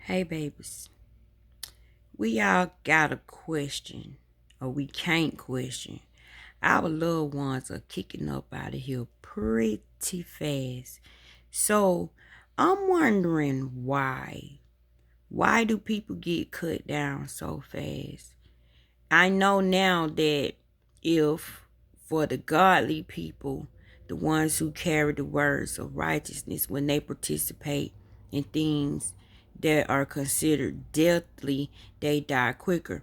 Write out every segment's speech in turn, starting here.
Hey, babies. We all got a question, or we can't question. Our loved ones are kicking up out of here pretty fast. So, I'm wondering why. Why do people get cut down so fast? I know now that if for the godly people, the ones who carry the words of righteousness, when they participate in things that are considered deathly, they die quicker.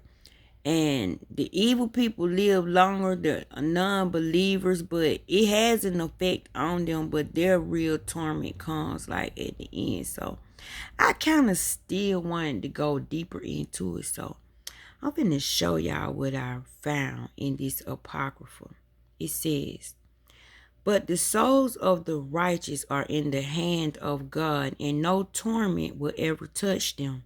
And the evil people live longer, the non-believers, but it has an effect on them, but their real torment comes like at the end. So I kind of still wanted to go deeper into it. So I'm finna show y'all what I found in this apocrypha. It says, but the souls of the righteous are in the hand of God, and no torment will ever touch them.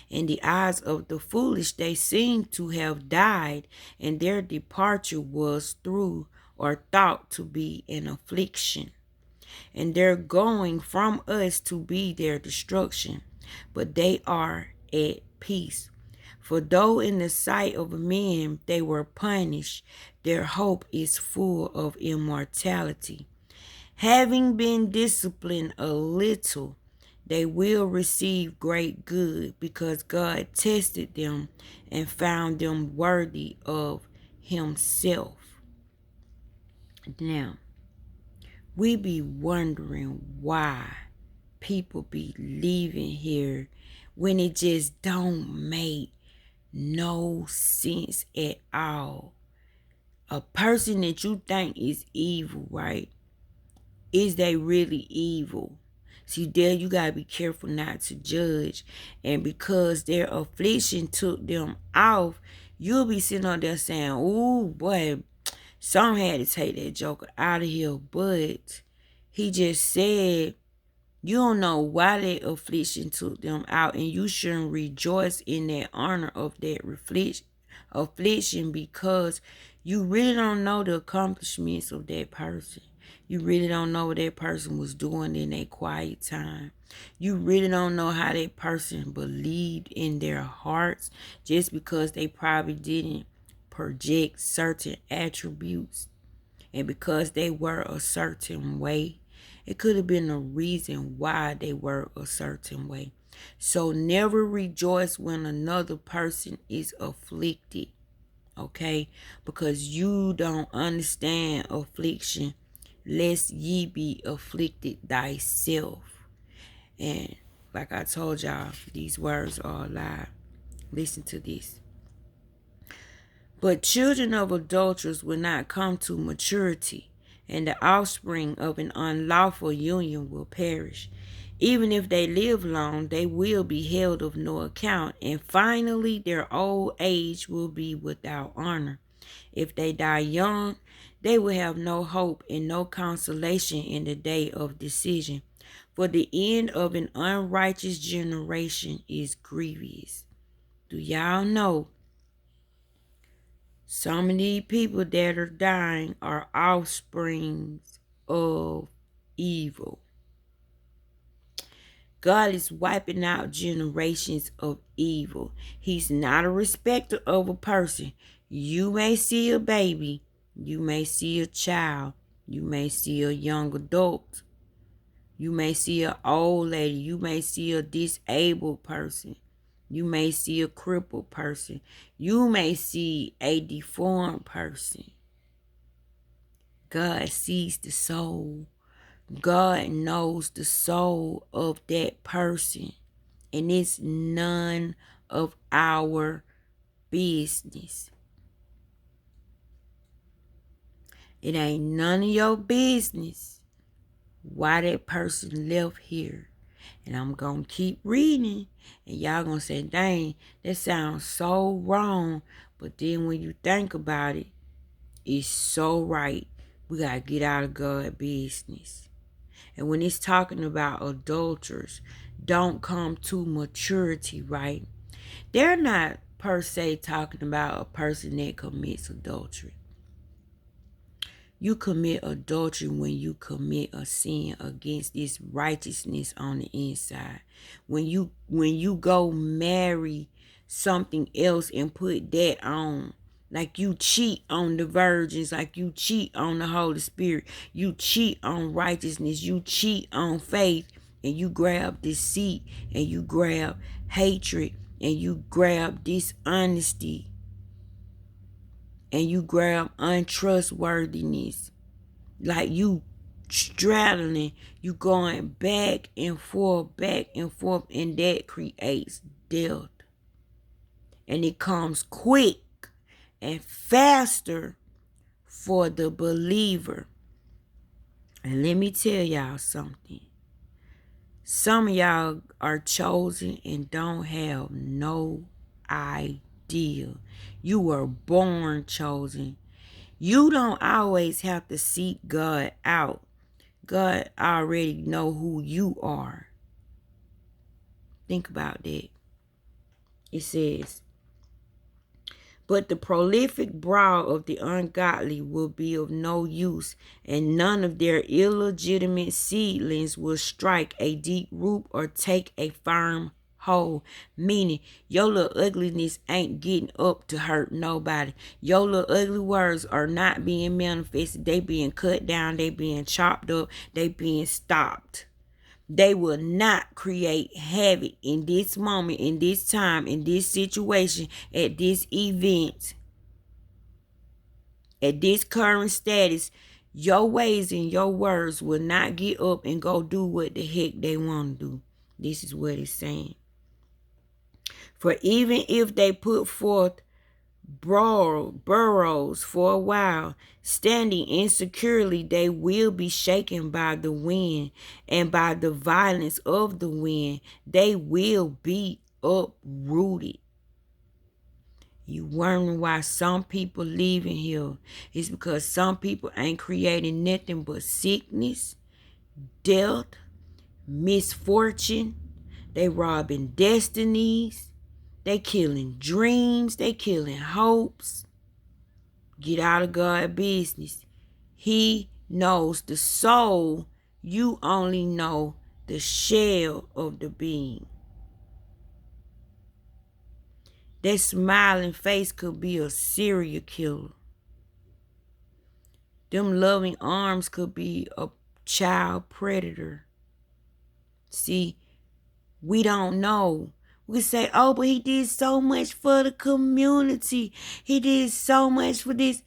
In the eyes of the foolish, they seem to have died, and their departure was through or thought to be an affliction, and their going from us to be their destruction. But they are at peace. For though in the sight of men they were punished, their hope is full of immortality. Having been disciplined a little, they will receive great good, because God tested them and found them worthy of himself. Now, we be wondering why people be leaving here when it just don't make no sense at all. A person that you think is evil, right? Is they really evil? See, there you gotta be careful not to judge. And because their affliction took them off, you'll be sitting on there saying, "Ooh, boy, some had to take that joker out of here." But he just said, you don't know why that affliction took them out, and you shouldn't rejoice in that honor of that affliction, because you really don't know the accomplishments of that person. You really don't know what that person was doing in their quiet time. You really don't know how that person believed in their hearts, just because they probably didn't project certain attributes, and because they were a certain way. It could have been a reason why they were a certain way. So never rejoice when another person is afflicted, okay? Because you don't understand affliction, lest ye be afflicted thyself. And like I told y'all, these words are alive. Listen to this. But children of adulterers will not come to maturity, and the offspring of an unlawful union will perish. Even if they live long, they will be held of no account, and finally their old age will be without honor. If they die young, they will have no hope and no consolation in the day of decision. For the end of an unrighteous generation is grievous. Do y'all know some of these people that are dying are offsprings of evil? God is wiping out generations of evil. He's not a respecter of a person. You may see a baby, you may see a child, you may see a young adult, you may see an old lady, you may see a disabled person, you may see a crippled person, you may see a deformed person. God sees the soul. God knows the soul of that person. And it's none of our business. It ain't none of your business why that person left here. And I'm going to keep reading. And y'all going to say, dang, that sounds so wrong. But then when you think about it, it's so right. We got to get out of God's business. And when it's talking about adulterers, don't come to maturity, right? They're not per se talking about a person that commits adultery. You commit adultery when you commit a sin against this righteousness on the inside. When you go marry something else and put that on, like you cheat on the virgins, like you cheat on the Holy Spirit, you cheat on righteousness, you cheat on faith, and you grab deceit, and you grab hatred, and you grab dishonesty, and you grab untrustworthiness. Like you straddling, you going back and forth, and that creates death. And it comes quick and faster for the believer. And let me tell y'all something. Some of y'all are chosen and don't have no idea. You were born chosen. You don't always have to seek God out. God already know who you are. Think about that. It says, but the prolific brawl of the ungodly will be of no use, and none of their illegitimate seedlings will strike a deep root or take a firm hold. Meaning, your little ugliness ain't getting up to hurt nobody. Your little ugly words are not being manifested. They being cut down. They being chopped up. They being stopped. They will not create havoc in this moment, in this time, in this situation, at this event, at this current status. Your ways and your words will not get up and go do what the heck they want to do. This is what it's saying. For even if they put forth burrows for a while, standing insecurely, they will be shaken by the wind, and by the violence of the wind they will be uprooted. You wondering why some people leaving here? It's because some people ain't creating nothing but sickness, death, misfortune. They robbing destinies. They killing dreams. They killing hopes. Get out of God's business. He knows the soul. You only know the shell of the being. That smiling face could be a serial killer. Them loving arms could be a child predator. See, we don't know. We say, oh, but he did so much for the community. He did so much for this.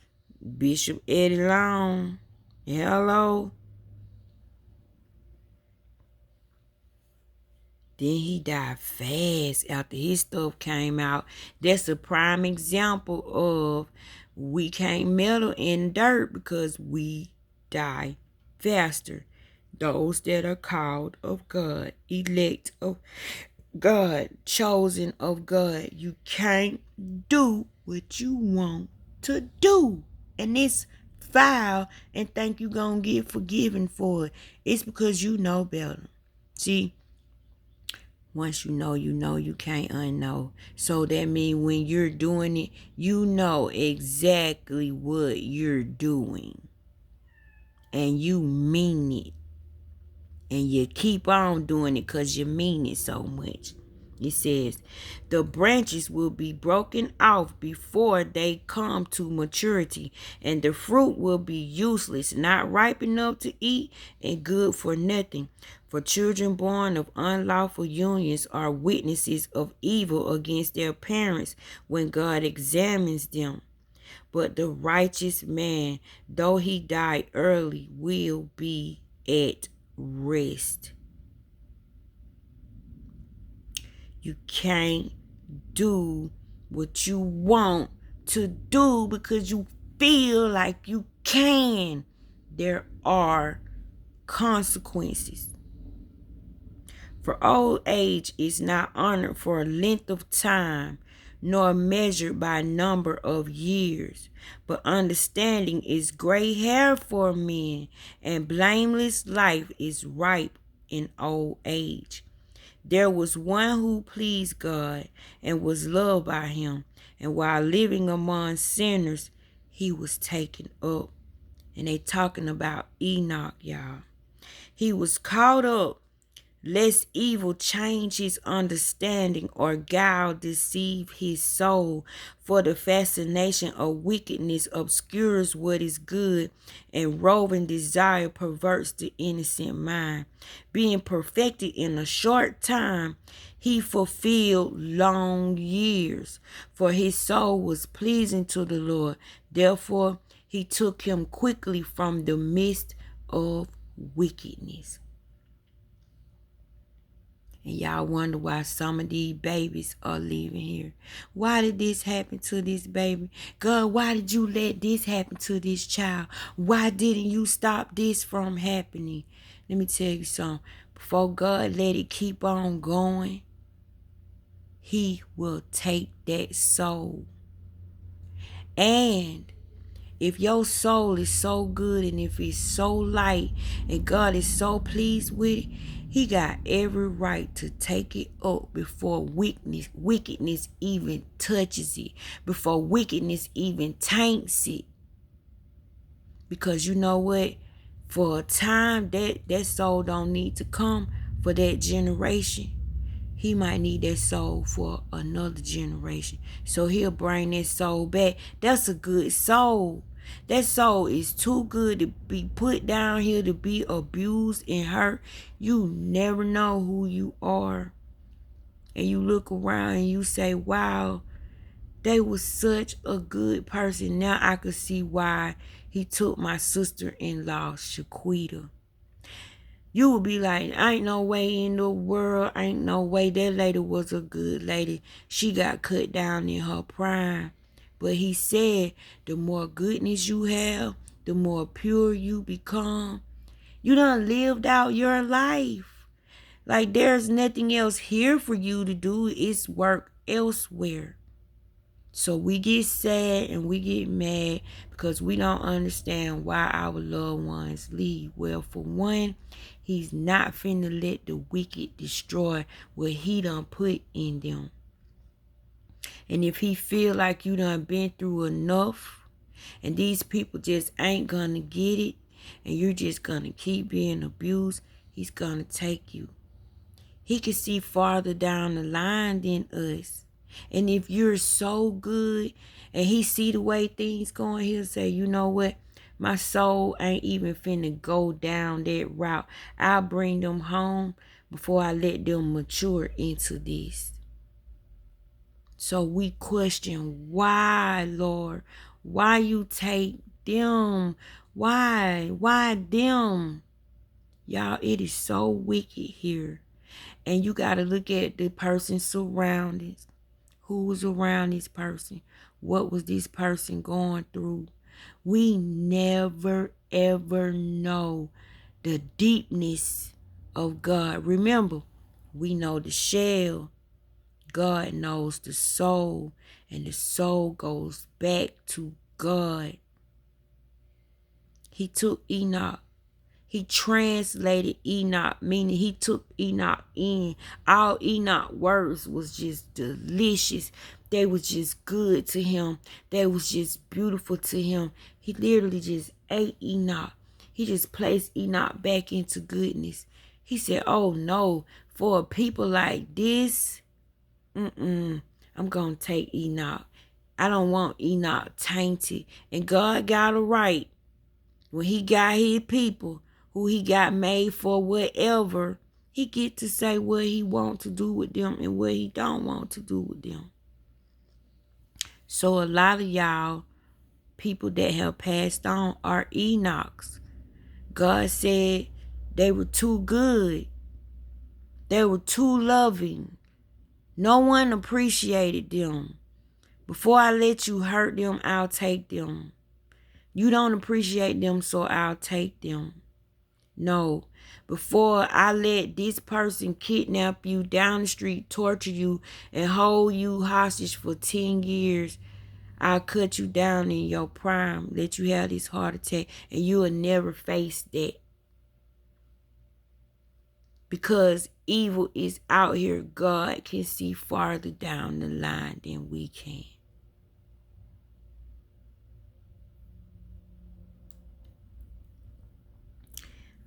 Bishop Eddie Long. Hello. Then he died fast after his stuff came out. That's a prime example of we can't meddle in dirt because we die faster. Those that are called of God, elect of God, chosen of God. You can't do what you want to do. And it's foul and think you're going to get forgiven for it. It's because you know better. See, once you know, you can't unknow. So that means when you're doing it, you know exactly what you're doing. And you mean it. And you keep on doing it because you mean it so much. It says, the branches will be broken off before they come to maturity, and the fruit will be useless, not ripe enough to eat, and good for nothing. For children born of unlawful unions are witnesses of evil against their parents when God examines them. But the righteous man, though he die early, will be at rest. You can't do what you want to do because you feel like you can. There are consequences. For old age is not honored for a length of time, nor measured by number of years. But understanding is gray hair for men, and blameless life is ripe in old age. There was one who pleased God and was loved by him, and while living among sinners, he was taken up. And they talking about Enoch, y'all. He was caught up lest evil change his understanding or guile deceive his soul. For the fascination of wickedness obscures what is good, and roving desire perverts the innocent mind. Being perfected in a short time, he fulfilled long years, for his soul was pleasing to the Lord. Therefore, he took him quickly from the midst of wickedness. And y'all wonder why some of these babies are leaving here. Why did this happen to this baby? God, why did you let this happen to this child? Why didn't you stop this from happening? Let me tell you something. Before God let it keep on going, he will take that soul. And if your soul is so good and if it's so light and God is so pleased with it, he got every right to take it up before wickedness even touches it, before wickedness even taints it. Because you know what? For a time, that soul don't need to come for that generation. He might need that soul for another generation. So he'll bring that soul back. That's a good soul. That soul is too good to be put down here to be abused and hurt. You never know who you are. And you look around and you say, wow, they was such a good person. Now I could see why he took my sister-in-law, Shaquita. You would be like, ain't no way in the world, ain't no way that lady was a good lady. She got cut down in her prime. But he said, the more goodness you have, the more pure you become. You done lived out your life. Like there's nothing else here for you to do. It's work elsewhere. So we get sad and we get mad because we don't understand why our loved ones leave. Well, for one, he's not finna let the wicked destroy what he done put in them. And if he feel like you done been through enough and these people just ain't gonna get it and you're just gonna keep being abused, he's gonna take you. He can see farther down the line than us. And if you're so good and he see the way things going, he'll say, you know what? My soul ain't even finna go down that route. I'll bring them home before I let them mature into this. So we question, why, Lord? Why you take them? Why? Why them? Y'all, it is so wicked here. And you got to look at the person's surroundings. Who was around this person? What was this person going through? We never, ever know the deepness of God. Remember, we know the shell. God knows the soul. And the soul goes back to God. He took Enoch. He translated Enoch, meaning he took Enoch in. All Enoch words was just delicious. They was just good to him. They was just beautiful to him. He literally just ate Enoch. He just placed Enoch back into goodness. He said, oh no, for people like this, I'm going to take Enoch. I don't want Enoch tainted. And God got a right when he got his people who he got made for whatever, he get to say what he want to do with them and what he don't want to do with them. So a lot of y'all, people that have passed on are Enochs. God said they were too good. They were too loving. No one appreciated them. Before I let you hurt them, I'll take them. You don't appreciate them, so I'll take them. No, before I let this person kidnap you down the street, torture you, and hold you hostage for 10 years, I'll cut you down in your prime, let you have this heart attack, and you will never face that. Because evil is out here. God can see farther down the line than we can.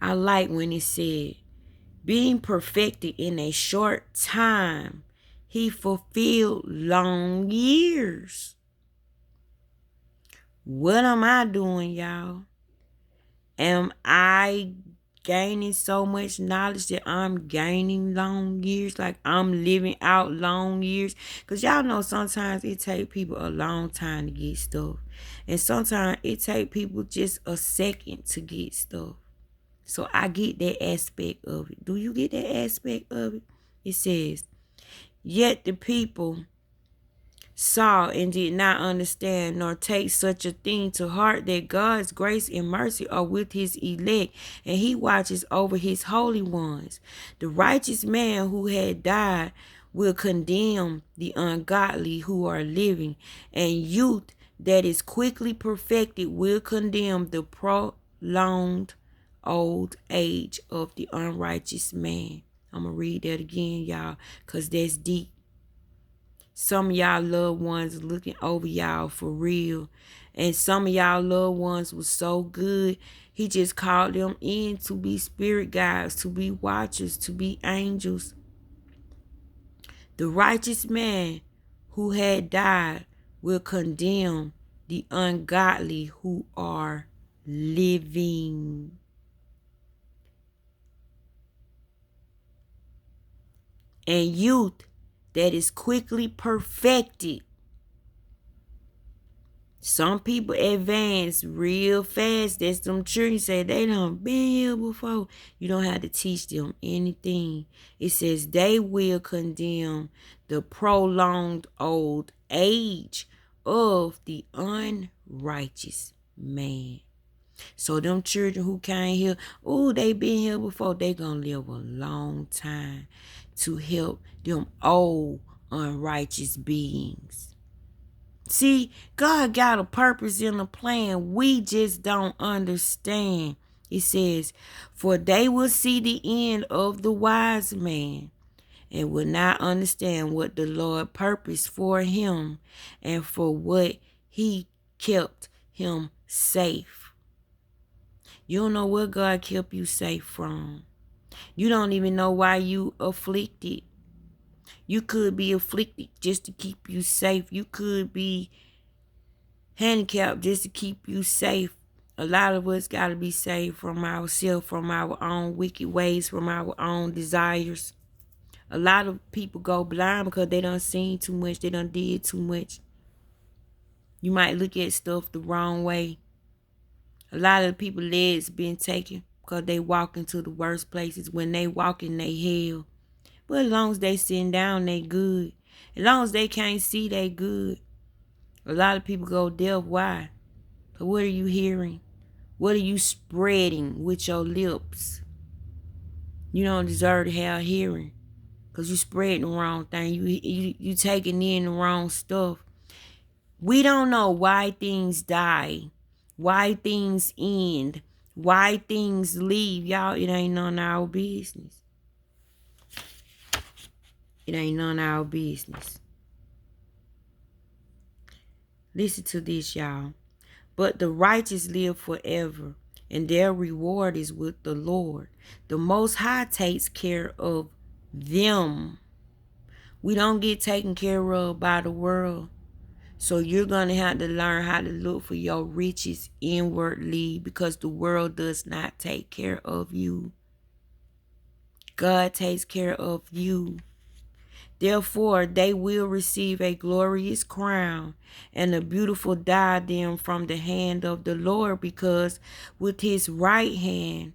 I like when it said, being perfected in a short time, he fulfilled long years. What am I doing, y'all? Am I gaining so much knowledge that I'm gaining long years? Like I'm living out long years? Because y'all know sometimes it take people a long time to get stuff. And sometimes it take people just a second to get stuff. So I get that aspect of it. Do you get that aspect of it? It says, yet the people saw and did not understand nor take such a thing to heart, that God's grace and mercy are with his elect, and he watches over his holy ones. The righteous man who had died will condemn the ungodly who are living, and youth that is quickly perfected will condemn the prolonged old age of the unrighteous man. I'm going to read that again, y'all, because that's deep. Some of y'all loved ones looking over y'all for real. And some of y'all loved ones was so good, he just called them in to be spirit guides, to be watchers, to be angels. The righteous man who had died will condemn the ungodly who are living. And youth that is quickly perfected. Some people advance real fast. That's them children say they done been here before. You don't have to teach them anything. It says they will condemn the prolonged old age of the unrighteous man. So them children who came here, oh, they been here before, they gonna live a long time to help them old unrighteous beings. See, God got a purpose and a plan. We just don't understand. It says, for they will see the end of the wise man and will not understand what the Lord purposed for him and for what he kept him safe. You don't know what God kept you safe from. You don't even know why you afflicted. You could be afflicted just to keep you safe. You could be handicapped just to keep you safe. A lot of us got to be saved from ourselves, from our own wicked ways, from our own desires. A lot of people go blind because they done seen too much. They done did too much. You might look at stuff the wrong way. A lot of people legs been taken because they walk into the worst places. When they walk in, they hell. But as long as they sitting down, they good. As long as they can't see, they good. A lot of people go deaf. Why? But what are you hearing? What are you spreading with your lips? You don't deserve to have hearing because you spreading the wrong thing. You taking in the wrong stuff. We don't know why things die, why things end, why things leave. Y'all, it ain't none of our business. It ain't none of our business. Listen to this, y'all. But the righteous live forever, and their reward is with the Lord. The Most High takes care of them. We don't get taken care of by the world. So you're going to have to learn how to look for your riches inwardly, because the world does not take care of you. God takes care of you. Therefore, they will receive a glorious crown and a beautiful diadem from the hand of the Lord, because with his right hand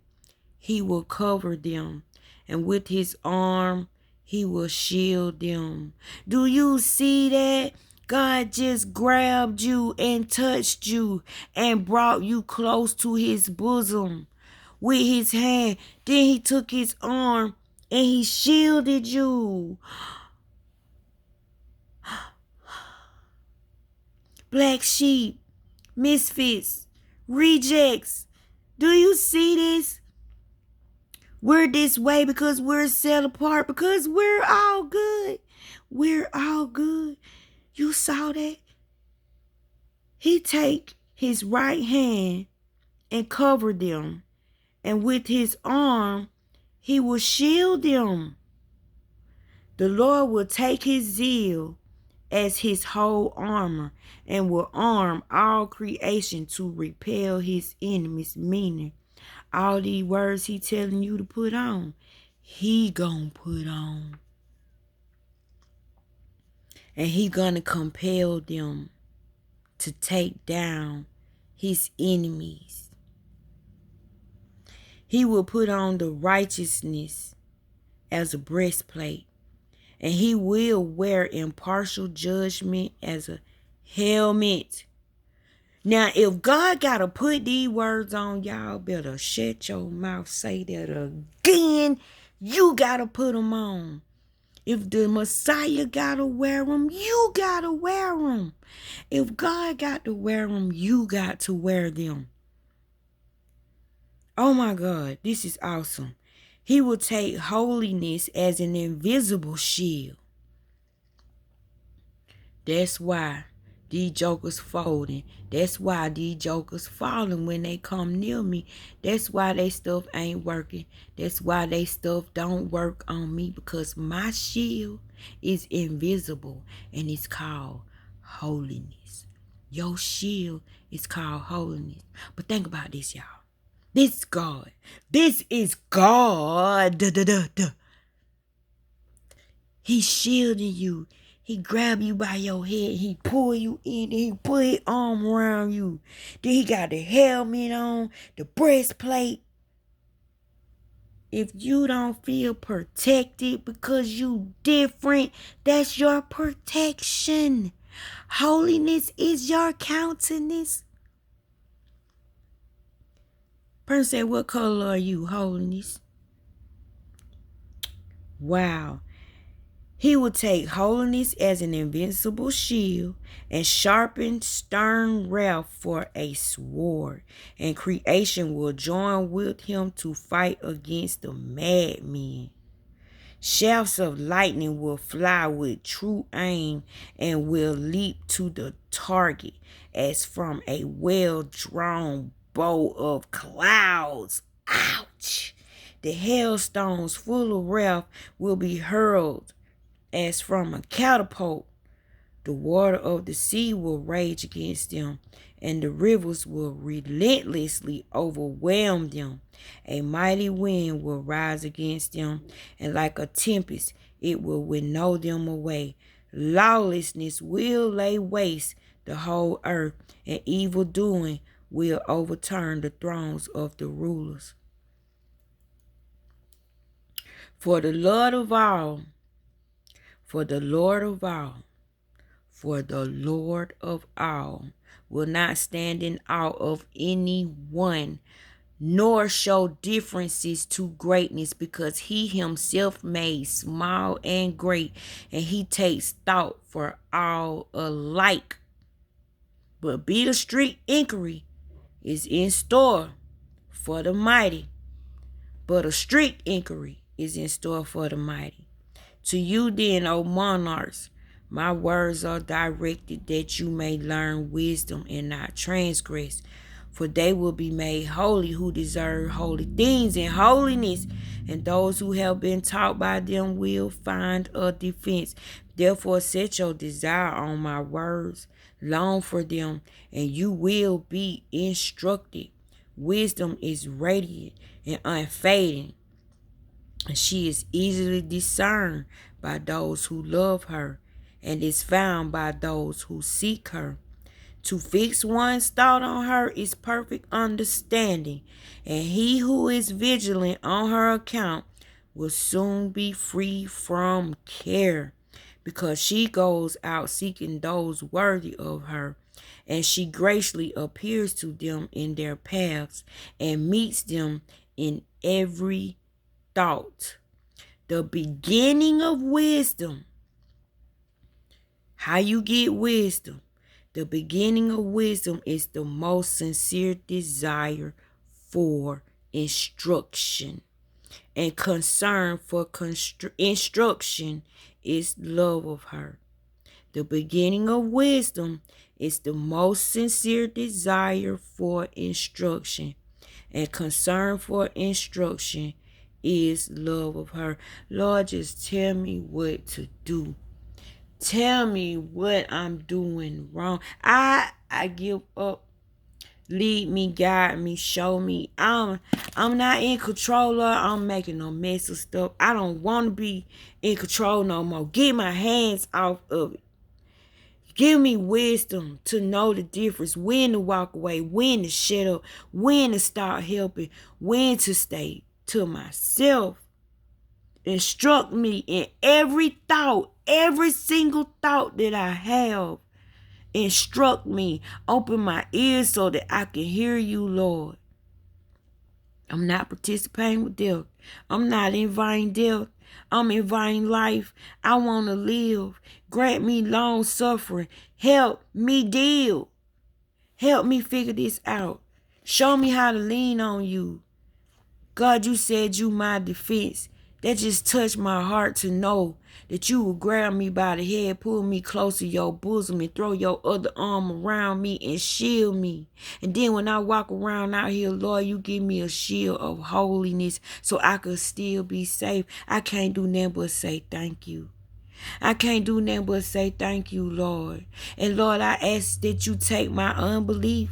he will cover them, and with his arm he will shield them. Do you see that? God just grabbed you and touched you and brought you close to his bosom with his hand. Then he took his arm and he shielded you. Black sheep, misfits, rejects. Do you see this? We're this way because we're set apart, because we're all good. We're all good. You saw that? He take his right hand and cover them and with his arm he will shield them. The Lord will take his zeal as his whole armor and will arm all creation to repel his enemies. Meaning, all these words he telling you to put on, he gonna put on. And he gonna compel them to take down his enemies. He will put on the righteousness as a breastplate, and he will wear impartial judgment as a helmet. Now, if God gotta put these words on, y'all better shut your mouth. Say that again. You gotta put them on. If the Messiah gotta wear them, you gotta wear them. If God got to wear them, you got to wear them. Oh my God, this is awesome. He will take holiness as an invisible shield. That's why these jokers folding. That's why these jokers falling when they come near me. That's why they stuff ain't working. That's why they stuff don't work on me, because my shield is invisible and it's called holiness. Your shield is called holiness. But think about this, y'all. This is God. This is God. He's shielding you. He grab you by your head. He pull you in. He put his arm around you. Then he got the helmet on, the breastplate. If you don't feel protected because you different, that's your protection. Holiness is your countenance. Person said, what color are you? Holiness. Wow. He will take holiness as an invincible shield and sharpen stern wrath for a sword. And creation will join with him to fight against the madmen. Shafts of lightning will fly with true aim and will leap to the target as from a well-drawn bow of clouds. Ouch! The hailstones full of wrath will be hurled as from a catapult. The water of the sea will rage against them, and the rivers will relentlessly overwhelm them. A mighty wind will rise against them, and like a tempest it will winnow them away. Lawlessness will lay waste the whole earth, and evil doing will overturn the thrones of the rulers. For the Lord of all will not stand in awe of anyone, nor show differences to greatness, because he himself made small and great, and he takes thought for all alike. But bitter strict inquiry is in store for the mighty. But a strict inquiry is in store for the mighty. To you then, O monarchs, my words are directed that you may learn wisdom and not transgress. For they will be made holy who deserve holy things and holiness, and those who have been taught by them will find a defense. Therefore set your desire on my words, long for them, and you will be instructed. Wisdom is radiant and unfading, and she is easily discerned by those who love her, and is found by those who seek her. To fix one's thought on her is perfect understanding, and he who is vigilant on her account will soon be free from care, because she goes out seeking those worthy of her, and she graciously appears to them in their paths and meets them in every thought. The beginning of wisdom. How you get wisdom? The beginning of wisdom is the most sincere desire for instruction, and concern for instruction is love of her. The beginning of wisdom is the most sincere desire for instruction, and concern for instruction is love of her. Lord, just tell me what to do. Tell me what I'm doing wrong. I give up. Lead me, guide me, show me. I'm not in control, Lord. I'm making no mess of stuff. I don't want to be in control no more. Get my hands off of it. Give me wisdom to know the difference, when to walk away, when to shut up, when to start helping, when to stay to myself. Instruct me in every thought, every single thought that I have. Instruct me. Open my ears so that I can hear you, Lord. I'm not participating with death. I'm not inviting death. I'm inviting life. I want to live. Grant me long suffering. Help me deal. Help me figure this out. Show me how to lean on you. God, you said you my defense. That just touched my heart to know that you will grab me by the head, pull me close to your bosom, and throw your other arm around me and shield me. And then when I walk around out here, Lord, you give me a shield of holiness so I could still be safe. I can't do nothing but say thank you. I can't do nothing but say thank you, Lord. And Lord, I ask that you take my unbelief.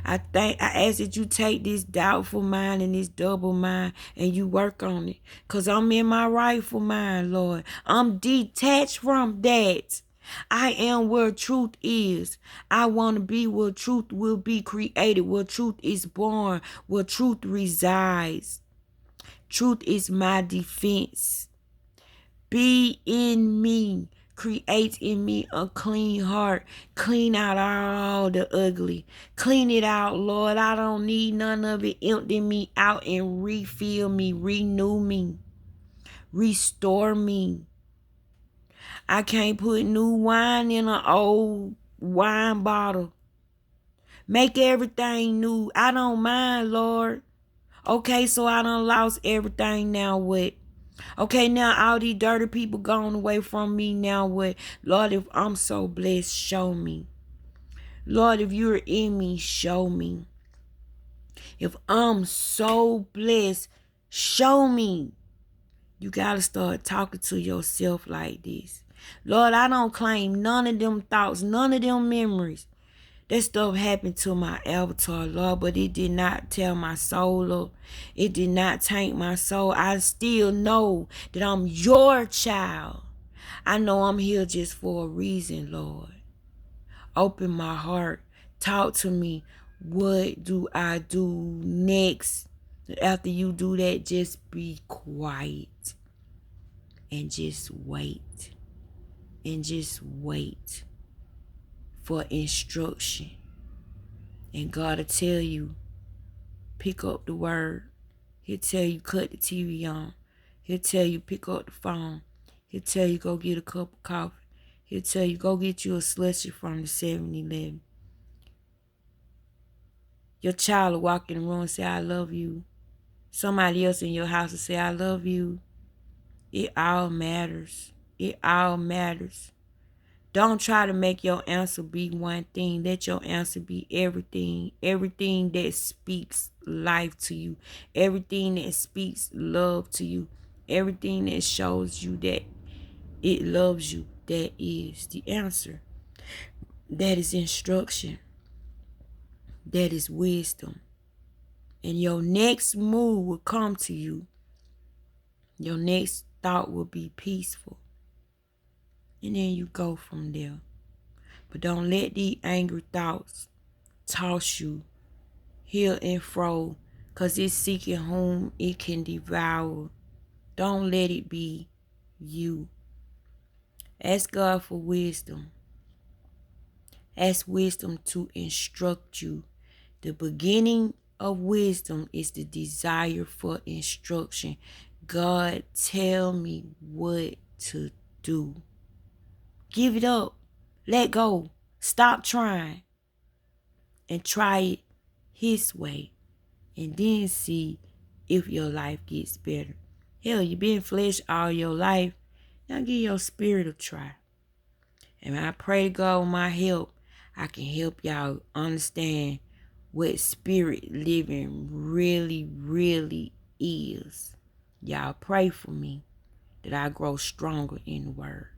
I ask that you take this doubtful mind and this double mind and you work on it. Because I'm in my rightful mind, Lord. I'm detached from that. I am where truth is. I want to be where truth will be created, where truth is born, where truth resides. Truth is my defense. Be in me. Create in me a clean heart. Clean out all the ugly. Clean it out, Lord. I don't need none of it. Empty me out and refill me. Renew me. Restore me. I can't put new wine in an old wine bottle. Make everything new. I don't mind, Lord. Okay, so I done lost everything. Now what? Okay, now all these dirty people gone away from me. Now what? Lord, if I'm so blessed, show me. Lord, if you're in me, show me. If I'm so blessed, show me. You got to start talking to yourself like this. Lord, I don't claim none of them thoughts, none of them memories. That stuff happened to my avatar, Lord, but it did not tear my soul up. It did not taint my soul. I still know that I'm your child. I know I'm here just for a reason, Lord. Open my heart. Talk to me. What do I do next? After you do that, just be quiet and just wait. And just wait for instruction. And God will tell you, pick up the word. He'll tell you, cut the TV on. He'll tell you, pick up the phone. He'll tell you, go get a cup of coffee. He'll tell you, go get you a slushie from the 7-Eleven. Your child will walk in the room and say, I love you. Somebody else in your house will say, I love you. It all matters. It all matters. Don't try to make your answer be one thing. Let your answer be everything. Everything that speaks life to you. Everything that speaks love to you. Everything that shows you that it loves you. That is the answer. That is instruction. That is wisdom. And your next move will come to you. Your next thought will be peaceful. And then you go from there. But don't let these angry thoughts toss you here and fro, because it's seeking whom it can devour. Don't let it be you. Ask God for wisdom. Ask wisdom to instruct you. The beginning of wisdom is the desire for instruction. God, tell me what to do. Give it up. Let go. Stop trying. And try it His way. And then see if your life gets better. Hell, you've been flesh all your life. Now give your spirit a try. And I pray to God with my help, I can help y'all understand what spirit living really, really is. Y'all pray for me that I grow stronger in the word.